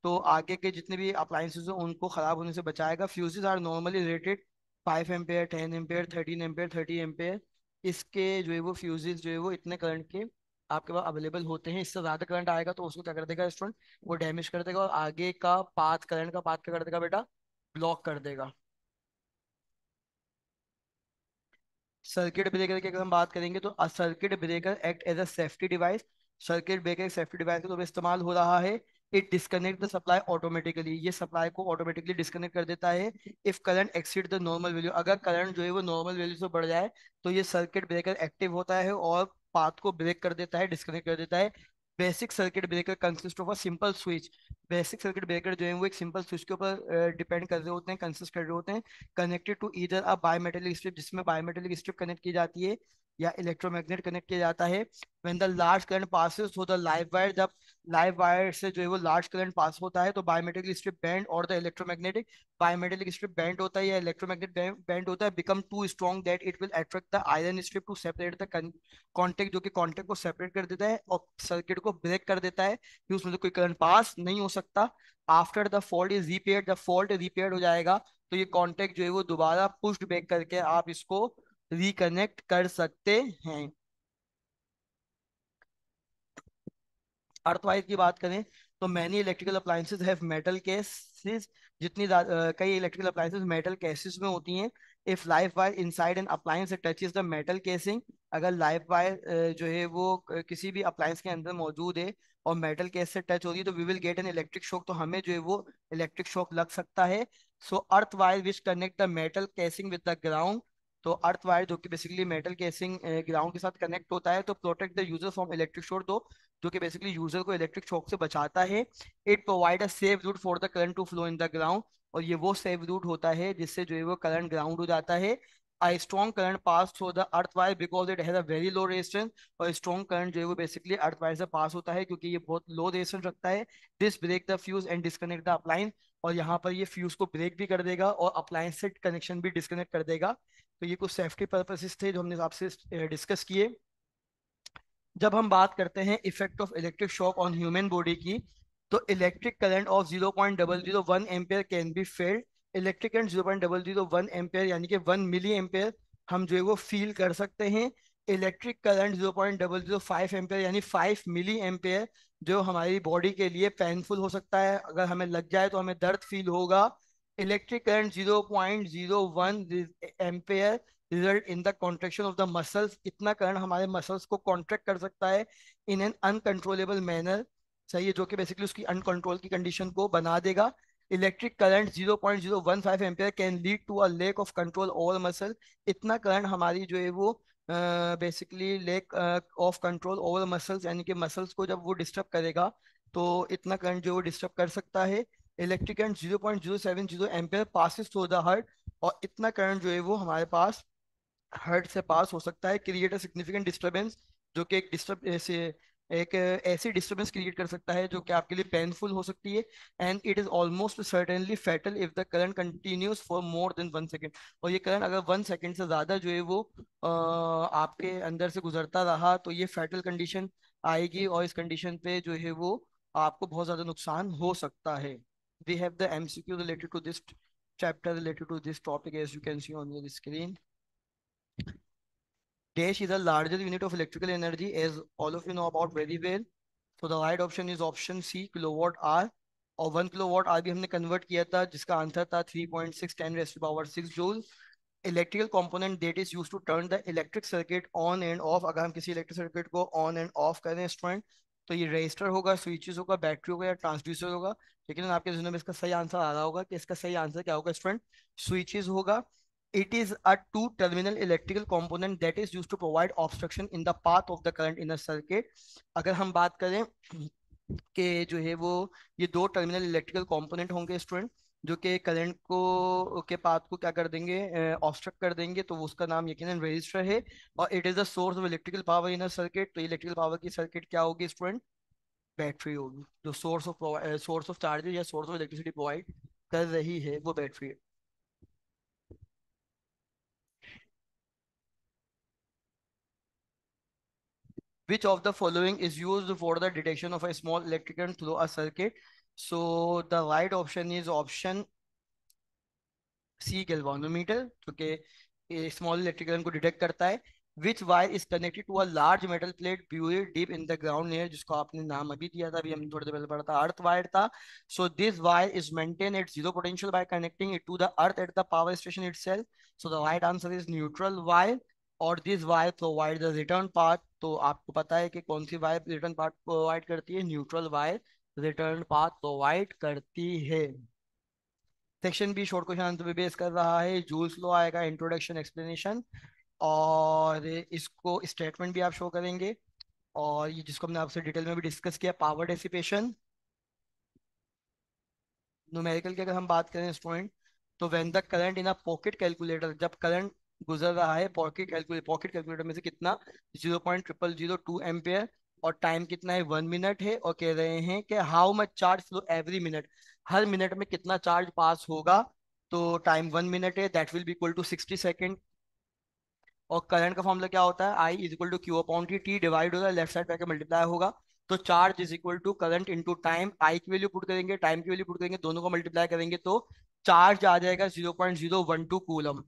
तो आगे के जितने भी अप्लायंसेस हैं उनको खराब होने से बचाएगा। Fuses are normally rated 5 ampere, 10 ampere, 13 ampere, 30 ampere. इसके जो है वो फ्यूजेस जो है वो इतने करंट के आपके पास अवेलेबल होते हैं। इससे ज्यादा करंट आएगा तो उसको क्या कर देगा स्टूडेंट, वो डैमेज कर देगा, और आगे का पाथ, करंट का पाथ क्या कर देगा बेटा, ब्लॉक कर देगा। सर्किट ब्रेकर की अगर हम बात करेंगे, तो circuit breaker act as a safety device. Circuit breaker एक सेफ्टी डिवाइस के तौर पर इस्तेमाल हो रहा है। It disconnect the supply automatically, ये सप्लाई को ऑटोमेटिकली डिस्कनेक्ट कर देता है। If current exceed the normal value, अगर करंट जो है वो नॉर्मल वैल्यू से बढ़ जाए, तो ये सर्किट ब्रेकर एक्टिव होता है और पाथ को ब्रेक कर देता है, डिस्कनेक्ट कर देता है। Basic circuit breaker consist of a simple switch. Basic circuit breaker जो है वो एक सिंपल स्विच के ऊपर डिपेंड कर रहे होते हैं, कंसिस्ट कर रहे होते हैं, connected to either a bimetallic strip, जिसमें बायोमेटेलिक स्ट्रिप कनेक्ट की जाती है, या इलेक्ट्रोमैग्नेट कनेक्ट किया जाता है। When the large current passes through the live wire, जब लाइव वायर से जो है वो लार्ज करंट पास होता है, तो bimetallic strip bend or the electromagnetic, bimetallic strip bend होता है या इलेक्ट्रोमैग्नेट बैंड होता है, become too strong that it will attract the iron strip to separate the contact, जो कि कॉन्टेक्ट को सेपरेट कर देता है और सर्किट को ब्रेक कर देता है कि उसमें से कोई करंट पास नहीं हो सकता। After the fault is repaired, जब फॉल्ट रिपेयर्ड हो जाएगा, तो ये कॉन्टेक्ट जो है वो दोबारा पुश्ड बैक करके आप इसको रिकनेक्ट कर सकते हैं। अर्थवाइज की बात करें, तो many electrical appliances have metal cases, कई इलेक्ट्रिकल अप्लायंसेस मेटल केसेस में होती हैं। If live wire inside N appliance touches the metal casing, अगर लाइव वायर जो है वो किसी भी अप्लायंस के अंदर मौजूद है और मेटल केस से टच हो रही है, तो we will get an electric shock, तो हमें जो है वो इलेक्ट्रिक शॉक लग सकता है। So earth wire which connect the metal casing with the ground, तो अर्थ वायर जो कि बेसिकली मेटल केसिंग ग्राउंड के साथ कनेक्ट होता है, तो protect the user from electric shock, दो जो कि बेसिकली यूजर को इलेक्ट्रिक शॉक से बचाता है। It provide a safe route for the current to flow in the ground, और ये वो सेफ रूट होता है जिससे जो है वो करंट ग्राउंड हो जाता है। A strong current pass through the earth wire because it has a very low resistance, और strong current जो है वो बेसिकली अर्थ वायर से पास होता है क्योंकि ये बहुत लो रेजिस्टेंस रखता है। This break the fuse and disconnect the appliance, और यहाँ पर ये फ्यूज को ब्रेक भी कर देगा और अप्लायंस से कनेक्शन भी डिस्कनेक्ट कर देगा। तो ये कुछ सेफ्टी पर्पसेस थे जो हमने आपसे डिस्कस किए। जब हम बात करते हैं effect of electric shock on human body की, तो electric current of 0.001 ampere can B failed. Electric current 0.001 ampere यानी कि 1 मिली एम्पेयर हम जो है वो फील कर सकते हैं। इलेक्ट्रिक करंट 0.005 एम्पेयर यानी 5 मिली एम्पेयर जो हमारी बॉडी के लिए पेनफुल हो सकता है, अगर हमें लग जाए तो हमें दर्द फील होगा। Electric current 0.01 ampere result in the contraction of the muscles, इतना करंट हमारे मसल्स को कॉन्ट्रैक्ट कर सकता है इन एन अनकंट्रोलेबल मैनर, सही है, जो कि बेसिकली उसकी अनकंट्रोल की कंडीशन को बना देगा। Electric current 0.015 ampere can lead to a lack of control over muscle, इतना करंट हमारी जो है वो basically lack of control over muscles, यानी कि मसल्स को जब वो डिस्टर्ब करेगा, तो इतना करंट जो वो डिस्टर्ब कर सकता है। Electric current 0.070 ampere passes through the heart, और इतना करंट जो है वो हमारे पास हार्ट से पास हो सकता है, क्रिएट अ सिग्निफिकेंट डिस्टरबेंस जो कि एक ऐसी डिस्टर्बेंस क्रिएट कर सकता है जो कि आपके लिए पेनफुल हो सकती है, and it is almost certainly fatal if the current continues for more than 1 second. और ये करंट अगर 1 सेकेंड से ज्यादा जो है वो आपके अंदर से गुजरता रहा तो ये फेटल कंडीशन आएगी, और इस कंडीशन पे जो है वो आपको बहुत ज्यादा नुकसान हो सकता है। We have the MCQ related to this chapter related to this topic, as you can see on your screen. Dash is the largest unit of electrical energy, as all of you know about very well. So the right option is option C, kilowatt hour. और 1 किलोवाट आर भी हमने कन्वर्ट किया था, जिसका आंसर था 3.6 10 raised to power 6 joule. Electrical component that is use to turn the electric circuit on and off. अगर हम किसी इलेक्ट्रिक सर्किट को ऑन एंड ऑफ करें स्टूडेंट, तो ये रजिस्टर होगा, स्विचेस होगा, बैटरी होगा या ट्रांसड्यूसर होगा। लेकिन आपके जिन्होंने में इसका सही आंसर आ रहा होगा कि इसका सही आंसर क्या होगा स्टूडेंट, स्विचेस होगा। It is a two-terminal electrical component that is used to provide obstruction in the path of the current in a circuit। अगर हम बात करें कि जो है वो ये दो टर्मिनल इलेक्ट्रिकल कंपोनेंट होंगे स्टूडेंट, जो कि करंट को के पाथ को क्या कर देंगे, ऑब्स्ट्रक्ट कर देंगे, तो उसका नाम यकीनन रजिस्टर है। और it is the source of electrical power in a circuit. तो इलेक्ट्रिकल पावर की सर्किट क्या होगी स्टूडेंट, बैटरी होगी। जो सोर्स ऑफ चार्जेस या सोर्स ऑफ इलेक्ट्रिसिटी प्रोवाइड कर रही है वो बैटरी है। Which of the following is used for the detection of a small electric current through a circuit? So the right option is option C, galvanometer, जो कि स्मॉल इलेक्ट्रिक करंट को डिटेक्ट करता है। Which wire is connected to a large metal plate buried deep in the ground layer, जिसको आपने नाम अभी दिया था, अभी हमने थोड़ी देर पहले पढ़ा था, अर्थ वायर था। So this wire is maintain at zero potential by connecting it to the earth at the power station itself. So the right answer is neutral wire. और this wire provide the return path. तो आपको पता है कि कौन सी वायर रिटर्न पाथ प्रोवाइड करती है, neutral wire return path provide करती है। Section B short question answer पे बेस कर रहा है, जूल्स लॉ आएगा, इंट्रोडक्शन एक्सप्लेनेशन, और इसको स्टेटमेंट भी आप शो करेंगे, और ये जिसको हमने आपसे डिटेल में भी डिस्कस किया, पावर डेसिपेशन। न्यूमेरिकल की अगर हम बात करें स्टूडेंट, तो when the current in a pocket calculator, जब करंट गुजर रहा है पॉकेट कैलकुलेटर में से कितना, 0.0002 एम्पेयर, और टाइम कितना है 1 मिनट है, और कह रहे हैं कि how much charge flow every minute, हर मिनट में कितना चार्ज पास होगा। तो टाइम 1 मिनट है, that will be equal to 60 second. और करंट का फॉर्मूला क्या होता है, I is equal to Q upon T, T divide होगा लेफ्ट साइड पे मल्टीप्लाई होगा। तो charge is equal to current into time, I की वैल्यू पुट करेंगे, टाइम की वैल्यू पुट करेंगे, दोनों को मल्टीप्लाई करेंगे तो चार्ज आ जाएगा 0.012 कूलम।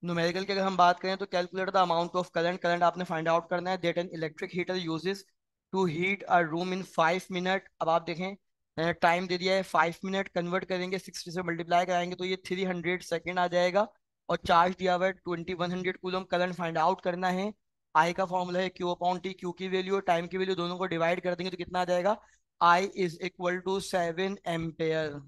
न्यूमेरिकल की अगर हम बात करें तो calculate the amount of current, current आपने फाइंड आउट करना है, that an electric heater uses to heat a room in 5 minute. अब आप देखें टाइम दे दिया है 5 मिनट, कन्वर्ट करेंगे 60 से मल्टीप्लाई कराएंगे तो ये 300 सेकेंड आ जाएगा। और चार्ज दिया हुआ है 2100 कूलम, करंट फाइंड आउट करना है। आई का फॉर्मूला है क्यू अपॉन टी, क्यू की वैल्यू और टाइम की वैल्यू दोनों को डिवाइड कर देंगे तो कितना आ जाएगा, I is equal to 7 ampere.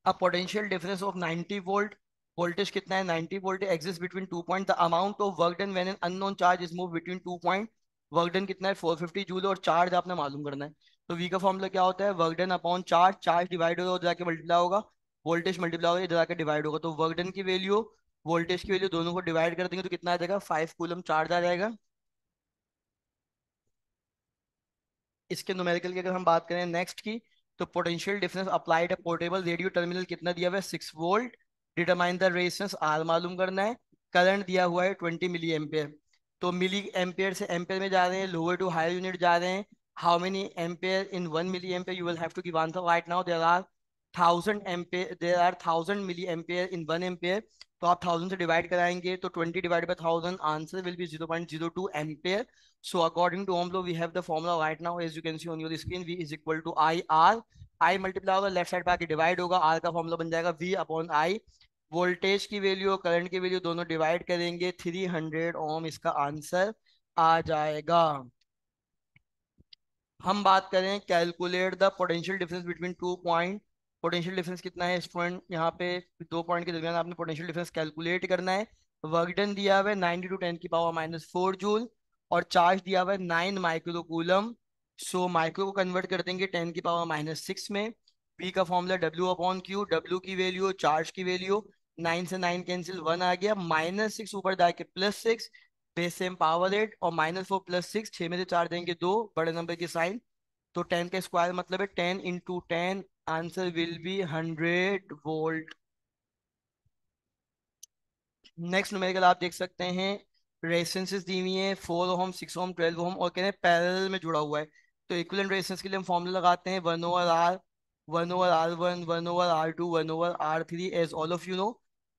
a potential difference of 90 volt, voltage कितना है 90 volt, exist between 2 point, the amount of work done when an unknown charge is move between 2 point. Work done कितना है 450 जूल, और चार्ज आपने मालूम करना है। तो वी का फॉर्मूला क्या होता है, work done upon charge, charge divide होगा उधर जाके मल्टीप्लाई होगा, वोल्टेज मल्टीप्लाई होगा इधर जाके डिवाइड होगा, तो वर्क डन की वैल्यू वोल्टेज की वैल्यू दोनों को डिवाइड कर देंगे तो कितना आ जाएगा, 5 कूलम चार्ज आ जाएगा। इसके न्यूमेरिकल की अगर हम बात करें नेक्स्ट की, तो पोटेंशियल डिफरेंस अप्लाइड है पोर्टेबल रेडियो टर्मिनल कितना दिया हुआ है 6 volt. Determine the resistance R मालूम करना है। करंट दिया हुआ है 20 मिली एम्पेयर। तो मिली एम्पेयर से एम्पेयर में जा रहे हैं, लोअर टू हायर यूनिट जा रहे हैं। How many ampere in 1 milliampere, you will have to give answer right now. There are 1000 ampere, there are 1000 milliampere in 1 ampere. तो आप 1000 से डिवाइड कराएंगे तो 20 divide by 1000, answer will be 0.02 ampere. So according to Ohm law, we have the formula right now, as you can see on your screen, V is equal to I R. I multiply होगा लेफ्ट साइड पे आके डिवाइड होगा, R का फॉर्मूला बन जाएगा V अपॉन I। वोल्टेज की वैल्यू और करंट की वैल्यू दोनों डिवाइड करेंगे, 300 ओम इसका आंसर आ जाएगा। हम बात करें calculate the potential difference between 2 point. Potential difference कितना है स्टूडेंट, यहाँ पे 2 पॉइंट के दरमियान आपने पोटेंशियल डिफरेंस कैलकुलेट करना है। वर्क डन दिया हुआ है 90 × 10⁻⁴ जूल, और चार्ज दिया हुआ है 9 माइक्रो कूलम। सो माइक्रो को कन्वर्ट कर देंगे 10⁻⁶ में। पी का फॉर्मूला W/Q, डब्ल्यू की वैल्यू, चार्ज की वैल्यू, 9 से 9 कैंसिल, 1 आ गया, -6 ऊपर जाके +6, बेस सेम पावर 8, और -4 +6, 6 में से 4 देंगे 2, बड़े नंबर की साइन। तो 10 का स्क्वायर मतलब है 10 × 10, answer will B 100 volt. Next numerical आप देख सकते हैं, रेजिस्टेंसेस दी हुई हैं 4 ओम, 6 ओम, 12 ओम, और कह रहे हैं पैरेलल में जुड़ा हुआ है। तो इक्विवेलेंट रेजिस्टेंस के लिए हम फॉर्मूला लगाते हैं 1/R, 1/R1, 1/R2, 1/R3, as all of you know.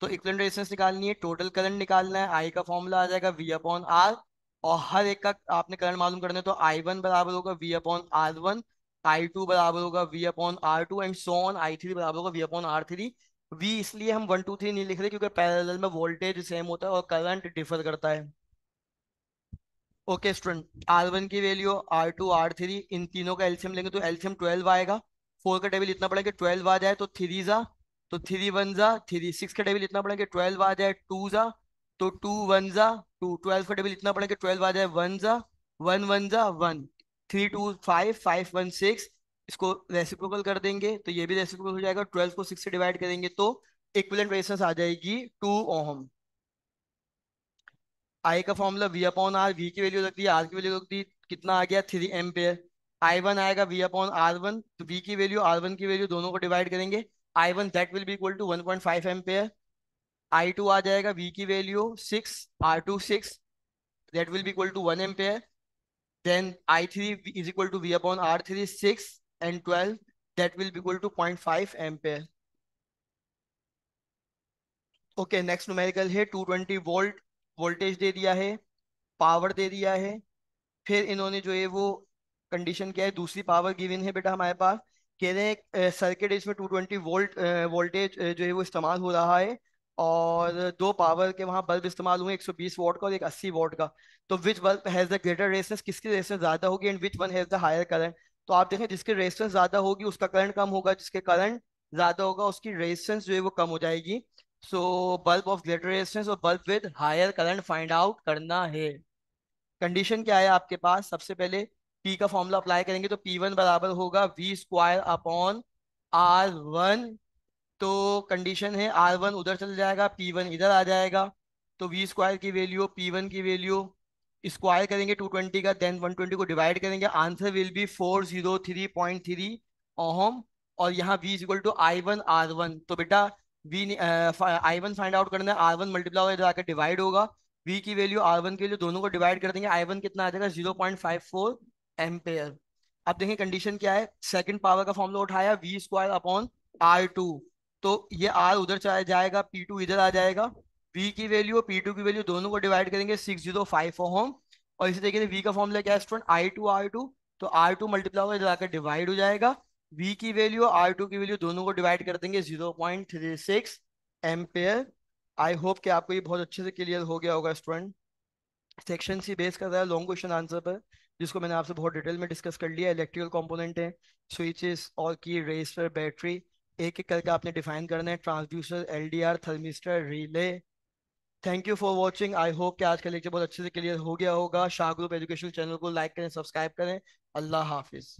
तो इक्विवेलेंट रेजिस्टेंस निकालनी है, टोटल करंट निकालना है, आई का फॉर्मूला आ जाएगा V/R, और हर एक का आपने करंट मालूम करना है। तो I1 बराबर होगा V/R1, I2 बराबर होगा V/R2, and so on, I3 बराबर होगा V/R3। वी इसलिए हम 1 2 3 नहीं लिख रहे क्योंकि पैरेलल में वोल्टेज सेम होता है और करंट डिफर करता है। ओके स्टूडेंट, R1 की वैल्यू, R2, R3, इन तीनों का एलसीएम लेंगे तो एलसीएम 12 आएगा। 4 का टेबल इतना पड़ेगा 12 आ जाए तो 3 जा, तो 3 1 जा 3, 6 का टेबल इतना पड़ेगा 12 आ जाए 2 जा, तो 2 1 जा 2, 12 का टेबल इतना पड़ेगा 12 आ जाए 1 जा, 1 1 जा 1, 3 2 5, 5 1 6। इसको रेसिप्रोकल कर देंगे तो ये भी रेसिप्रोकल हो जाएगा, 12 को 6 से डिवाइड करेंगे तो इक्विवेलेंट रेजिस्टेंस आ जाएगी 2 ओम। आई का फॉर्मूला V/R, वी की वैल्यू रख दी, आर की वैल्यू रख दी, कितना आ गया 3 एम्पेयर। I1 आएगा V/R1, तो वी की वैल्यू R1 की वैल्यू दोनों को डिवाइड करेंगे, I1 that will be equal to 1.5 ampere. I2 आ जाएगा V की value 6, R2 6, that will be equal to 1 ampere. Then I3 is equal to V/R3, 6 and 12, that will be equal to 0.5 ampere. Okay, next numerical है 220 वोल्ट, वोल्टेज दे दिया है, पावर दे दिया है। फिर इन्होंने जो है वो कंडीशन क्या है, दूसरी पावर गिवन है बेटा हमारे पास। कह रहे हैं सर्किट इसमें 220 वोल्ट वोल्टेज जो है वो इस्तेमाल हो रहा है, और दो पावर के वहाँ बल्ब इस्तेमाल हुए, 120 वॉट का और एक 80 वॉट का। तो which bulb has the greater resistance, किसकी रेजिस्टेंस ज्यादा होगी, and which one has the higher current. तो आप देखें जिसकी रेजिस्टेंस ज्यादा होगी उसका करंट कम होगा, जिसके करंट ज्यादा होगा उसकी रेजिस्टेंस जो है वो कम हो जाएगी। So bulb of greater resistance और bulb with higher current find out करना है। कंडीशन क्या है आपके पास, सबसे पहले P का फॉर्मूला अप्लाई करेंगे तो P1 बराबर होगा V² अपॉन R1। तो कंडीशन है R1 उधर चल जाएगा, P1 इधर आ जाएगा, तो V² की वैल्यू, P1 की वैल्यू स्क्वायर करेंगे 220 का, देन 120 को डिवाइड करेंगे, आंसर विल बी 403.3 ओहम। और यहाँ V is equal to I1 R1, तो बेटा V I1 फाइंड आउट करना है, R1 मल्टीप्लाई होगा जाकर डिवाइड होगा, V की वैल्यू R1 की वैल्यू दोनों को डिवाइड कर देंगे, I1 कितना आ जाएगा 0.54 एम्पेयर। अब देखें कंडीशन क्या है, सेकंड पावर का फॉर्मूला उठाया V² अपॉन R2, तो ये R उधर चला जाएगा, P2 इधर आ जाएगा, V की वैल्यू और P2 की वैल्यू दोनों को डिवाइड करेंगे 605 ओम। और इसी तरीके से V का फॉर्मूला क्या है स्टूडेंट, I2 R2, तो R2 मल्टीप्लाई होकर जाकर डिवाइड हो जाएगा, V की वैल्यू और R2 की वैल्यू दोनों को डिवाइड कर देंगे 0.36 एम्पेयर। आई होप कि आपको ये बहुत अच्छे से क्लियर हो गया होगा स्टूडेंट। सेक्शन सी बेस कर रहा है लॉन्ग क्वेश्चन आंसर पर, जिसको मैंने आपसे बहुत डिटेल में डिस्कस कर लिया। इलेक्ट्रिकल कंपोनेंट है, स्विचेस और की रेजिस्टर, बैटरी, एक एक करके आपने डिफाइन करना है, transducer, LDR, thermistor, relay. Thank you for watching, I hope कि आज का लेक्चर बहुत अच्छे से क्लियर हो गया होगा। शाह ग्रुप एजुकेशनल चैनल को लाइक करें, सब्सक्राइब करें। अल्लाह हाफिज।